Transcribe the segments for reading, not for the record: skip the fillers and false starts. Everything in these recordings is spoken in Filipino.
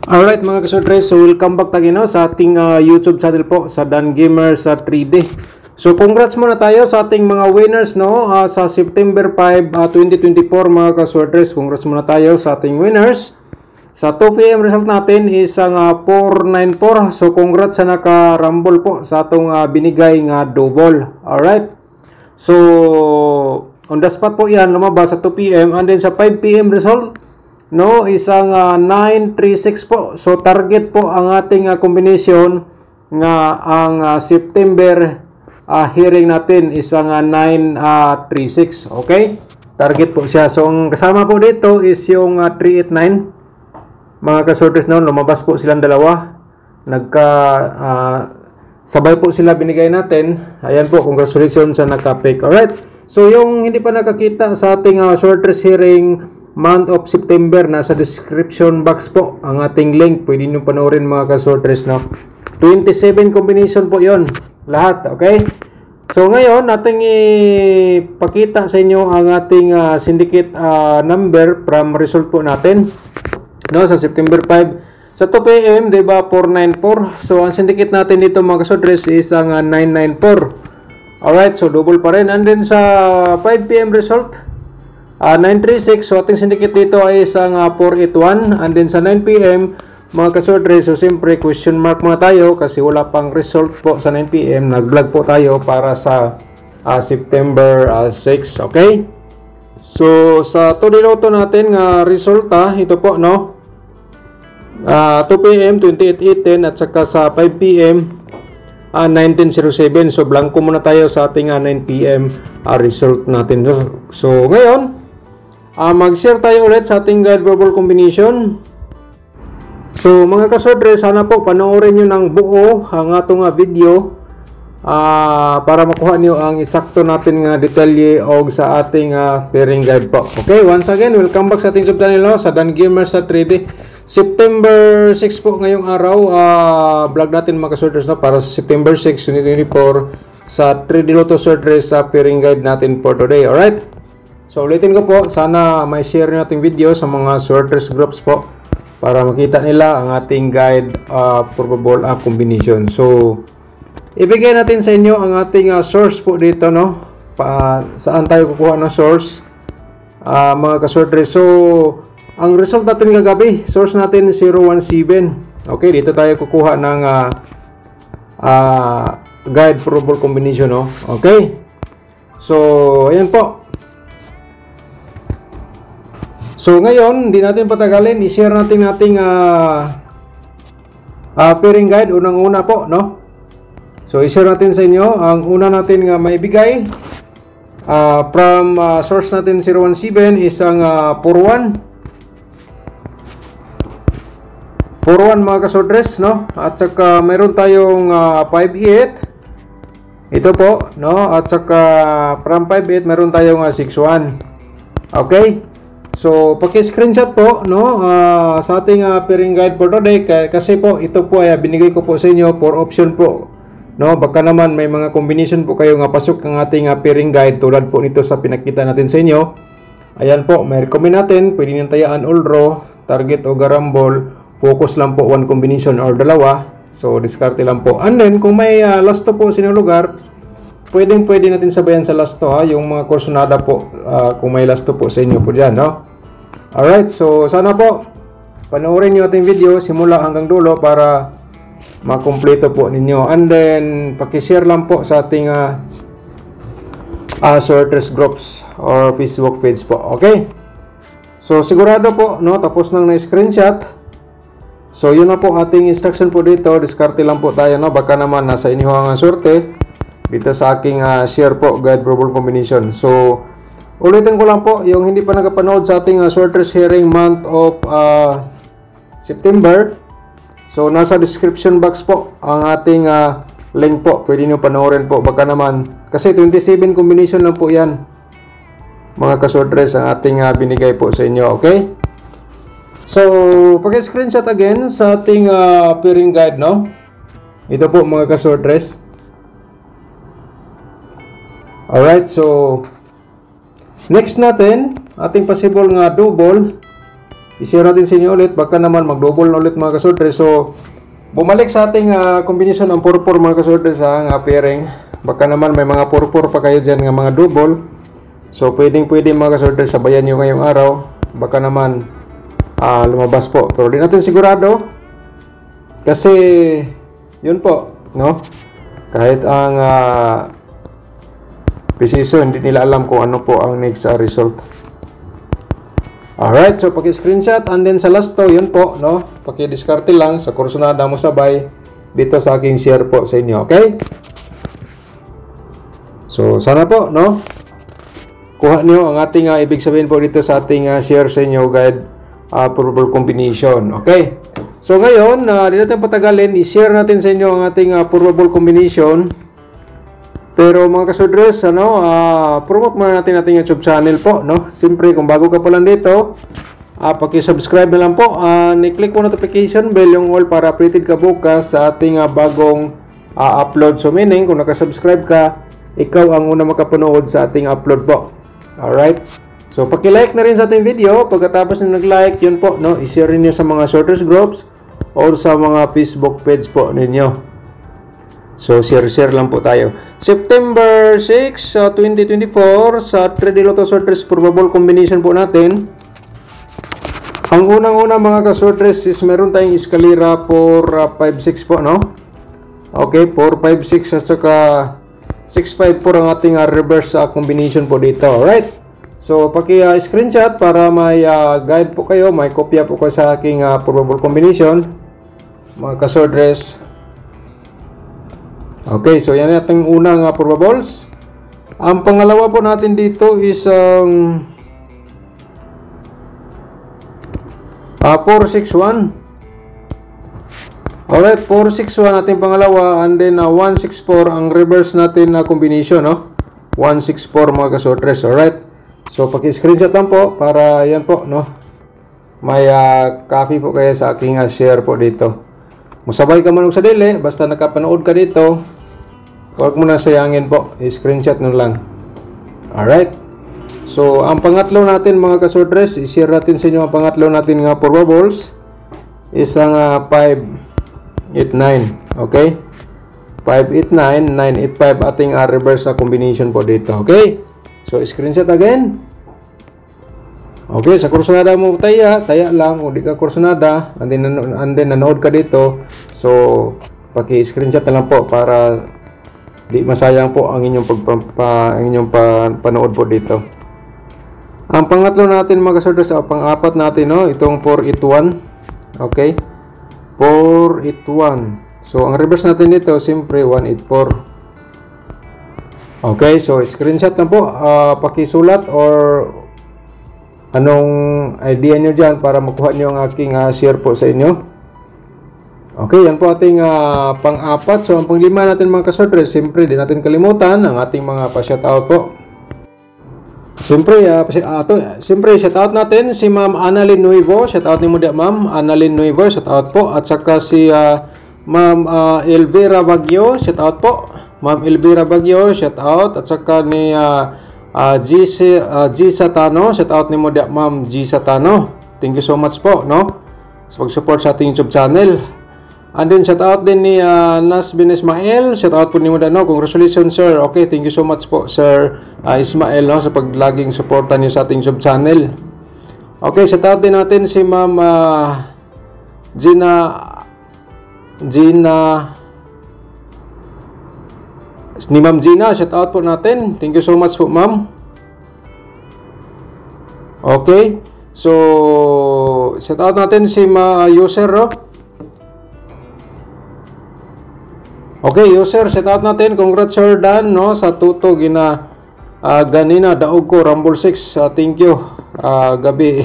Alright mga kasortres, so welcome back tayo sa ating YouTube channel po sa Dan Gamer sa 3D. So congrats muna tayo sa ating mga winners sa September 5, 2024 mga kasortres. Congrats muna tayo sa ating winners. Sa 2 PM result natin is ang 494. So congrats sa naka-rumble po sa atong binigay nga double. Alright. So on the spot po yan lumabas sa 2 PM and then sa 5 PM result isang 936 po. So target po ang ating combination nga ang September hearing natin isang 936. Okay? Target po siya. So ang kasama po dito is yung 389. Mga kasortres lumabas po silang dalawa. Sabay po sila binigay natin. Ayan po, congratulations sa naka-pick. Alright. So yung hindi pa nakakita sa ating sortres hearing month of September, nasa description box po ang ating link. Pwede nyo panoorin mga kasortres 27 combination po yon lahat. Okay, so ngayon nating ipakita sa inyo ang ating syndicate number from result po natin sa September 5 sa 2 PM, diba 494. So ang syndicate natin dito mga kasortres is ang 994. Alright, so double pa rin. And then sa 5 PM result 936, so ating syndicate dito ay isang 481. And then sa 9 PM mga kasortres, so siyempre question mark muna tayo kasi wala pang result po sa 9 PM. Nag-vlog po tayo para sa September 6. Okay, so sa Todiloto natin nga resulta ito po 2 PM 2818 at saka sa 5 PM 1907. So blanco muna tayo sa ating 9 PM result natin. So ngayon mag-share tayo ulit sa ating guide verbal combination. So mga kasortres, sana po panoorin nyo ng buo ang atong video para makuha nyo ang isakto natin nga detalye og sa ating pairing guide po. Okay, once again, welcome back sa ating YouTube channel sa Dan Gamer sa 3D. September 6 po ngayong araw, vlog natin mga kasortres para sa September 6, 2024 sa 3D Lotto Sortres sa pairing guide natin for today. Alright, so ulitin ko po, sana may share nyo ating video sa mga sorters groups po para makita nila ang ating guide probable combination. So ibigay natin sa inyo ang ating source po dito saan tayo kukuha ng source mga kasortres. So ang result natin kagabi, source natin 017. Okay, dito tayo kukuha ng guide probable combination. Okay, so ayan po. So ngayon, hindi natin patagalin, i-share natin ating pairing guide unang-una po, So i-share natin sa inyo ang una natin nga maibigay from source natin 017 is ang 41 mga kasortres, At saka mayroon tayong 58. Ito po, At saka from 58 mayroon tayong 61. Okay? So, paki-screenshot po sa ating pairing guide for today kasi po ito po ay binigay ko po sa inyo for option po. Baka naman may mga combination po kayo nga pasok ang ating pairing guide tulad po nito sa pinakita natin sa inyo. Ayan po, may recommend natin, pwede nyo tayaan all raw, target o garambol, focus lang po one combination or dalawa. So, diskarte lang po. And then, kung may last to po sa inyong lugar, pwede natin sabayan sa last to yung mga kursonada po kung may last to po sa inyo po dyan, Alright, so sana po panoorin nyo ating video simula hanggang dulo para makumpleto po ninyo. And then pakishare lang po sa ating sorters groups or Facebook page po. Okay, so sigurado po tapos nang na-screenshot. So yun na po ating instruction po dito. Diskarte lang po tayo, baka naman nasa inyo ang sorte dito sa aking share po guide verbal combination. So ulitin ko lang po, yung hindi pa nakapanood sa ating sorters hearing month of September, so nasa description box po ang ating link po, pwede nyo panoorin po. Baka naman kasi 27 combination lang po yan mga kasortres ang ating binigay po sa inyo. Okay, so paki-screenshot again sa ating pairing guide, ito po mga kasortres. Alright, so next natin, ating possible nga double i-share natin sa inyo ulit. Baka naman mag-double na ulit mga kasortres. So, bumalik sa ating combination ng purpur mga kasortres ang pairing. Baka naman may mga purpur pa kayo dyan ng mga double. So, pwede mga kasortres, sabayan nyo ngayong araw. Baka naman lumabas po. Pero di natin sigurado. Kasi, yun po, no? Kahit ang precision, hindi nila alam kung ano po ang next result. Alright, so paki-screenshot and then sa last to, yun po, no? Paki-discarte lang sa kursunada mo sabay dito sa aking share po sa inyo, okay? So, sana po, no? Kuha niyo ang ating ibig sabihin po dito sa ating share sa inyo guide probable combination, okay? So, ngayon, di natin patagalin, i-share natin sa inyo ang ating probable combination. Pero mga kasodres, promote muna natin ating YouTube channel po, no? Siyempre, kung bago ka pa lang dito, paki-subscribe na lang po. Ni-click mo notification bell yung all para updated ka bukas sa ating bagong upload. So, meaning, kung nakasubscribe ka, ikaw ang una makapanood sa ating upload po. Alright? So, paki-like na rin sa ating video. Pagkatapos na nag-like, yun po, no? I-share niyo sa mga sorters groups or sa mga Facebook page po ninyo. So, share lang po tayo. September 6, 2024, sa 3D Lotto Sortress probable combination po natin. Ang unang-una mga ka-sortress is meron tayong eskalera for 5-6 po, no? Okay, 4-5-6 at saka 6-5 po ang ating reverse combination po dito. Alright? So, paki-screenshot para may guide po kayo, may kopya po kayo sa aking probable combination. Mga ka-sortress. Okay, so yan ating unang probables. Ang pangalawa po natin dito is 461. Alright, 461 ating pangalawa, and then 164 ang reverse natin na combination, no? 164 mga kasortres. Alright, so paki-screenshot lang po para yan po, no? May copy po kayo sa aking share po dito. Musabay ka man sa dili, basta nakapanood ka dito, huwag mo na sayangin po, i-screenshot nyo lang. Alright, so ang pangatlo natin mga kasortres, i-share natin sa inyo ang pangatlo natin nga probables, isang 589, okay? 589, 985 ating reverse combination po dito, okay? So, screenshot again. Okay, sa kursunada mo taya lang. Kung di ka kursunada, and then nanood ka dito, so paki-screenshot na lang po para di masayang po ang inyong panood po dito. Ang pangatlo natin mga kasortres, pang-apat natin, no? Itong 481. Okay? 481. So, ang reverse natin dito, siyempre 184. Okay, so screenshot lang po. Pakisulat or anong idea nyo dyan para makuha nyo ang aking share po sa inyo. Okay, yan po ating pang-apat. So, ang pang-lima natin mga kasortres, siyempre, di natin kalimutan ang ating mga pa-shoutout po. Siyempre, shoutout natin si Ma'am Annalyn Nuevo. Shoutout ni mo dia, Ma'am Annalyn Nuevo. Shoutout po. At saka si Ma'am Elvira Bagyo. Shoutout po. Ma'am Elvira Bagyo. Shoutout. At saka ni G Satano, shout out ni mo dia, Ma'am G Satano. Thank you so much po, no? Sa pag-support sa ating YouTube channel. And then shout out din ni Nas bin Ismael. Shout out po ni mo dia, no? Congratulations, sir. Okay, thank you so much po, Sir Ismael, no? Sa paglaging suporta niyo sa ating YouTube channel. Okay, shout out din natin si Ma'am Gina ni Ma'am Gina, shout out po natin. Thank you so much po, Ma'am. Okay. So, shout out natin si user, no? Okay, user, shout out natin. Congrats, Sir Dan, no? Sa tuto ganina daog ko Rumble 6. Thank you. Gabi.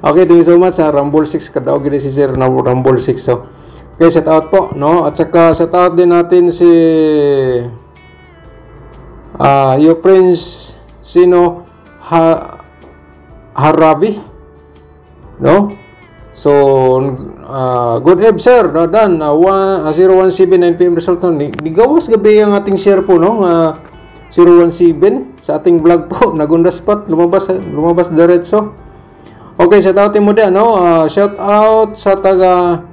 Okay, thank you so much sa Rumble 6 kadaog gid si Sir na Rumble 6. So, okay, shout out po, no? At saka shout out din natin si your Prince Sino Harabi, no? So, good eve, sir. Dan, 0179 PM result no. Nigawas gabi ang ating share po, no? 017 sa ating vlog po. Nagundas pat, lumabas diretso. Okay, shout out ni mo dia, no? Shout out sa taga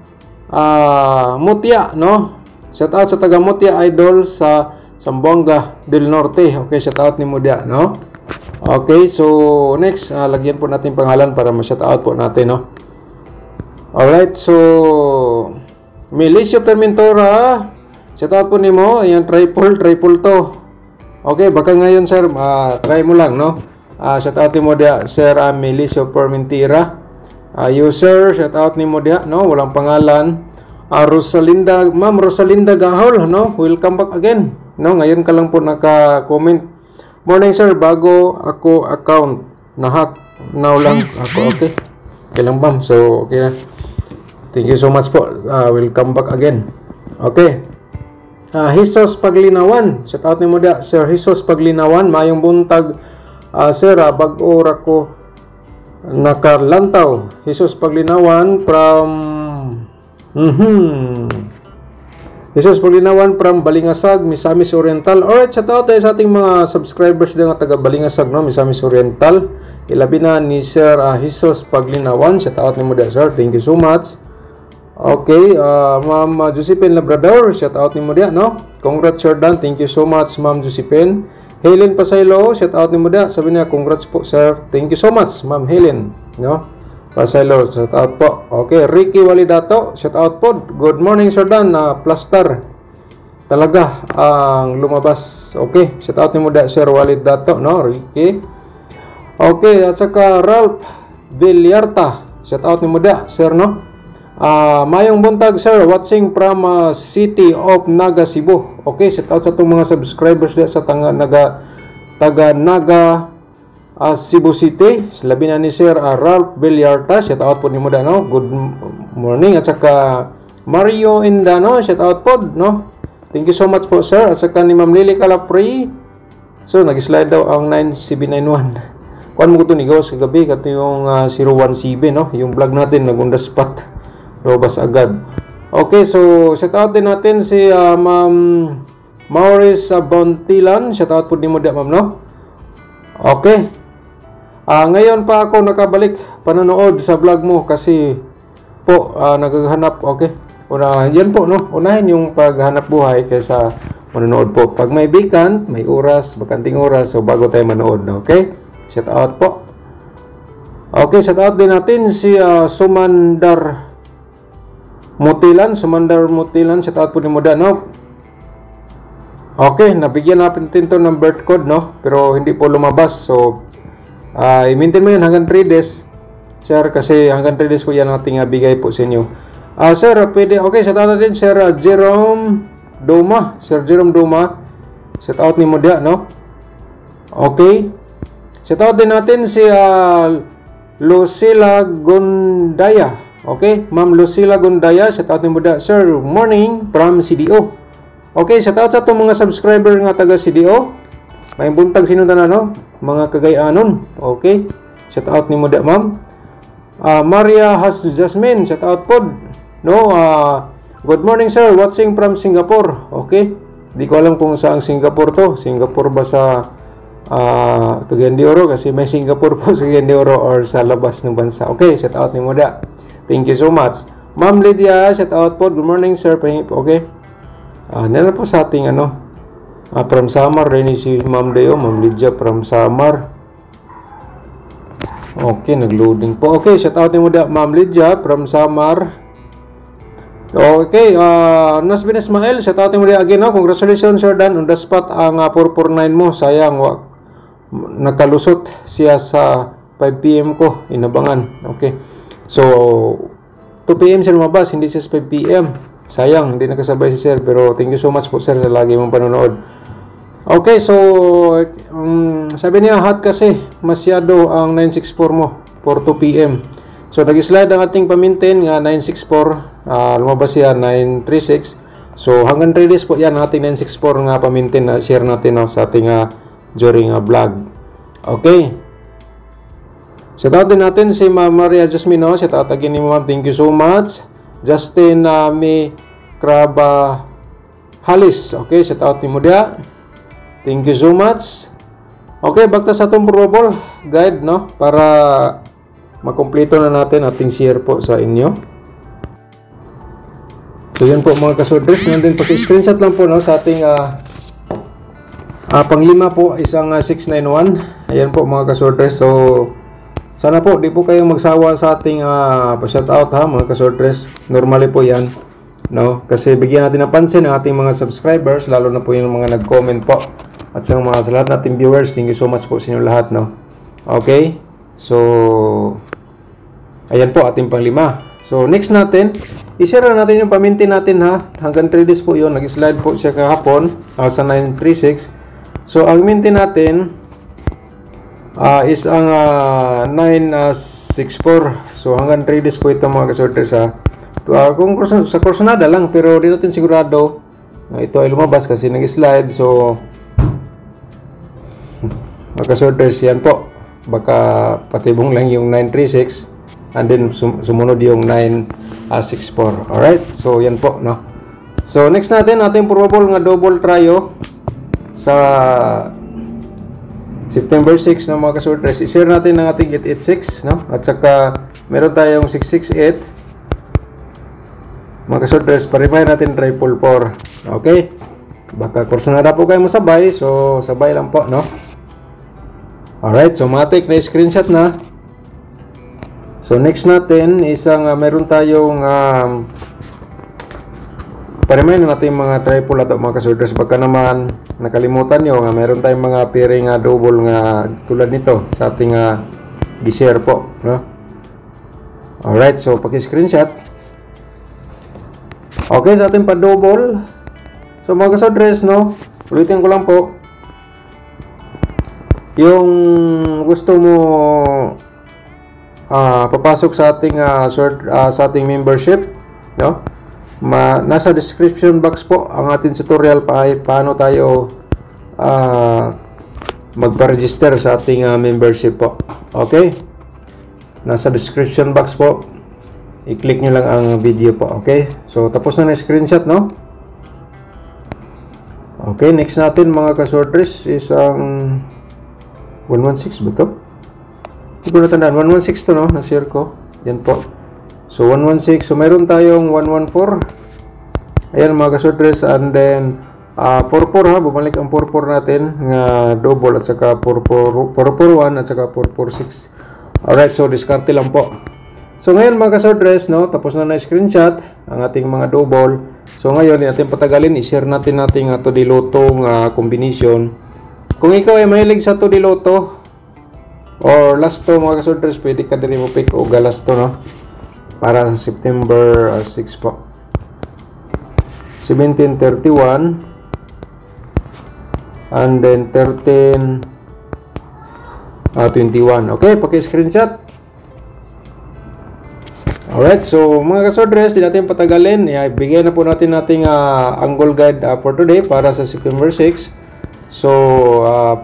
Mutya, no? Shout out sa taga Mutya Idol sa Zamboanga del Norte. Okay, shout out ni mo dia, no? Okay, so next, lagyan po natin pangalan para ma-shout out po natin, no? Alright, so Milicio Permentora, shout out po ni mo. Ayan, triple to. Okay, baka ngayon sir, try mo lang, no? Shout out ni mo dia, Sir Milicio Permentira. User, shout out ni mo dia, no? Walang pangalan. Rosalinda, Ma'am Rosalinda Gahol, no? Welcome back again, no? Ngayon ka lang po naka-comment. Morning sir, bago ako account na-hack. Now lang ako, okay? Okay lang ma'am, so okay na. Thank you so much po. Welcome back again. Okay. Jesus Paglinawan, shout out ni mo dia, Sir Jesus Paglinawan. Mayong buntag, sir, bag-o ra ko nakalantaw. Jesus Paglinawan from Jesus Paglinawan from Balingasag, Misamis Oriental. Alright, shout out tayo sa ating mga subscribers din nga taga Balingasag, no? Misamis Oriental. Ilabi na ni Sir Jesus Paglinawan. Shout out ni mo dia, sir. Thank you so much. Okay, Ma'am Josephine Labrador, shout out ni mo dia, no? Congrats, Jordan. Thank you so much, Ma'am Josephine. Helen Pasaylo, shout out ni mo dia. Sabi niya, congrats po, sir. Thank you so much, Ma'am Helen, no? Pasaylo, shout out po. Okay, Ricky Walidato, shout out po. Good morning, Jordan. Plaster talaga ang lumabas. Okay, shout out ni mo dia, Sir Walidato, no? Ricky. Okay, at saka Ralph Villarta, shout out ni mo dia, sir, no? Mayong buntag sir, watching from City of Naga, Cebu. Okay, shout out sa itong mga subscribers dia sa taga Naga, Cebu City. Labi na ni Sir Ralph Villarta, shout out po ni mo da, no? Good morning. At saka Mario Indano, shout out po, no? Thank you so much po sir. At saka ni Ma'am Lily Calapri, so nag-slide daw ang 9791. Kuan mo ko ito ni Ghost kagabi, kato yung 01CB, no? Yung vlog natin, nag-on the spot. Robas agad. Okay, so shout out din natin si Ma'am Maurice Bontilan. Shout out po din mo dia, ma'am, no? Okay. Ngayon pa ako nakabalik panonood sa vlog mo kasi po naghahanap, okay? Yan po, no? Unahin yung paghanap buhay kaysa manonood po. Pag may vacant, may oras, bakanting oras, so bago tayo manood, okay? Shout out po. Okay, shout out din natin si Sumandar Mutilan, shout out po ni Moda, no? Okay, nabigyan natin to ng birth code, no? Pero hindi po lumabas, so i-maintain mo yun hanggang 3 days, sir, kasi hanggang 3 days po yan ating bigay po sa inyo. Sir, pwede, okay, shout out natin Sir Jerome Doma, shout out ni Moda, no? Okay, shout out din natin si Lucila Gondaya. Okay, Ma'am Lucila Gondaya, shout out ni mo da, sir, morning from CDO. Okay, shout out sa itong mga subscriber nga taga CDO. May buntag sinundan na, no? Mga kagayanon. Okay, shout out ni mo da, ma'am. Maria Has Jasmine, shout out po, no? Good morning sir, watching from Singapore. Okay, di ko alam kung saan Singapore to. Singapore ba sa Cagayan de Oro? Kasi may Singapore po sa Cagayan de Oro or sa labas ng bansa. Okay, shout out ni mo da. Thank you so much. Ma'am Lydia, shout out po. Good morning, sir. Okay. Nila po sa ating from Samar. Rin si Ma'am Leo. Ma'am Lydia from Samar. Okay, nag-loading po. Okay, shout out mo da, Ma'am Lydia from Samar. Okay, Nasbin Ismael, shout out mo da again, no? Congratulations, sir Dan. On the spot ang 449 mo. Sayang, nakalusot siya sa 5 PM ko. Inabangan. Okay. So, 2 PM siya lumabas, hindi siya 5 PM. Sayang, hindi nakasabay si sir. Pero thank you so much po sir sa lagi mong panonood. Okay, so sabi niya hot kasi masyado ang 964 mo for 2 PM. So, nag-slide ang ating pamintin nga 964. Lumabas siya 936. So, hanggang 3 days po yan ating 964 nga pamintin na share natin, no, sa ating during vlog. Okay. Shout out din natin si Ma'am Maria Jasmine, no? Shout out again ni Ma'am. Thank you so much. Justin May Kraba Halis. Okay, shout out ni mo dia. Thank you so much. Okay, bakta sa itong probable guide, no? Para makumpleto na natin ating share po sa inyo. So yan po mga kasworders, nandun paki-screenshot lang po no, sa ating panglima po, isang 691. Ayan po mga kasworders. So sana po di po kayong magsawa sa ating pa-shoutout ha mga kasworders. Normally po yan, no? Kasi bigyan natin ng pansin ang ating mga subscribers, lalo na po yung mga nag-comment po. At sa lahat nating viewers, thank you so much po sa inyo lahat, no? Okay? So ayan po ating panglima. So next natin, i-share na natin yung paminti natin ha. Hanggang 3 days po yun. Nag-slide po siya kahapon sa 936. So ang minti natin is ang 964. So hanggang 3 days po ito mga kasworders ha. Kung sa Corsonada lang, pero di natin sigurado ito ay lumabas kasi nag-slide. So mga kasworders, yan po. Baka patibong lang yung 936 and then sumunod yung 964. Alright, so yan po, no? So next natin, ating probable nga double tryo sa September 6 na mga kasworders. I-share natin ang ating 886, no? At saka meron tayong 668. Mga kasworders, paribay natin 444. Okay? Baka Corsonada po kayo masabay, so sabay lang po, no? Alright, so matik na screenshot na. So next natin, isang meron tayong parimay na natin mga triple ato mga kasworders. Baka naman nakalimutan nyo, meron tayong mga pairing double nga tulad nito sa ating gi-share po, no? Alright, so paki-screenshot. Okay, sa ating pa-double. So mga kasworders, no? Ulitin ko lang po. Yung gusto mo papasok sa ating sa ating membership, no? Nasa description box po ang ating tutorial paano tayo magpa-register sa ating membership po. Okay? Nasa description box po. I-click nyo lang ang video po. Okay? So tapos na screenshot, no? Okay, next natin mga kasworders is ang 116 ba ito? Hindi ko natandaan. 116 to, no? Na-share ko. Yan po. So, 116. So, mayroon tayong 114. Ayan mga kasworders. And then, 44 ha. Bumalik ang 44 natin. Nga double at saka 441 at saka 446. Alright. So, diskarte lang po. So, ngayon mga kasworders, no? Tapos na na-screenshot ang ating mga double. So, ngayon, natin patagalin. I-share natin ating Todiloto combination. Kung ikaw ay mahilig sa Todiloto or lasto mga kasworders, pwede ka din mo pick o galasto, no? Para sa September 6 po. 1731 and then 1321. Okay, paki-screenshot. Alright, so mga kasworders, di natin patagalin. Bigay na po natin ating angle guide for today para sa September 6. So,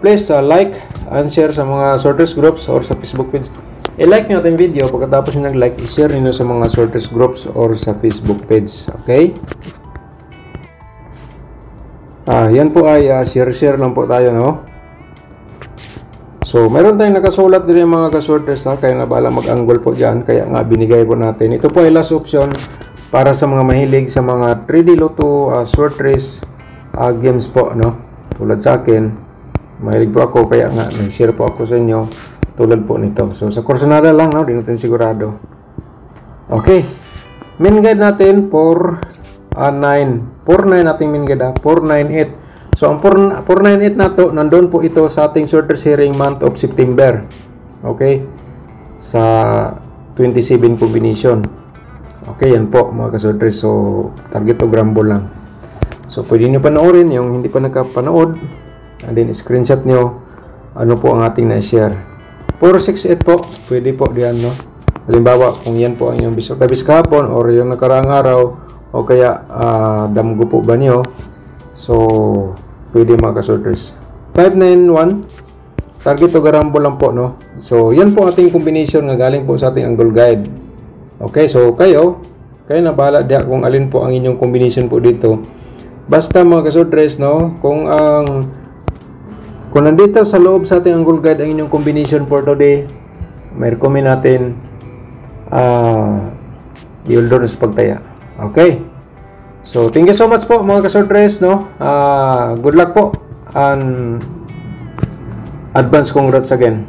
please like and share sa mga sorters groups or sa Facebook page. I-like nyo ating video. Pagkatapos nyo nag-like, i-share nyo sa mga sorters groups or sa Facebook page. Okay? Yan po ay share-share lang po tayo, no? So, meron tayong nakasulat din yung mga kasorters, ha? Kaya na bala mag-angle po dyan. Kaya nga binigay po natin. Ito po ay last option para sa mga mahilig sa mga 3D Lotto short race games po, no? Tulad sa akin, mahilig po ako, kaya nga nag-share po ako sa inyo tulad po nito. So sa Corsonada lang, no? Di natin sigurado. Okay, main guide natin for 9 49 nating main guide, 498. So ang 498 na to, nandun po ito sa ating shorter sharing month of September. Okay, sa 27 combination. Okay, yan po mga kasorters. So target o grumble lang. So, pwede nyo panoorin yung hindi pa nakapanood. And then, screenshot nyo ano po ang ating na-share. 468 po. Pwede po diyan, no? Halimbawa, kung yan po ang inyong bisoktabis kahapon or yung nakaraang araw o kaya damgo po ba nyo. So, pwede mga kasorters. 591. Target o garambo lang po, no? So, yan po ating combination nga galing po sa ating angle guide. Okay, so kayo na bahala diya kung alin po ang inyong combination po dito. Basta mga kasorters, no, kung nandito sa loob sa ating angle guide ang inyong combination for today, may recommend natin Yuldo sa pagtaya. Okay. So, thank you so much po mga ka-sortress, no? Good luck po and advance congrats again.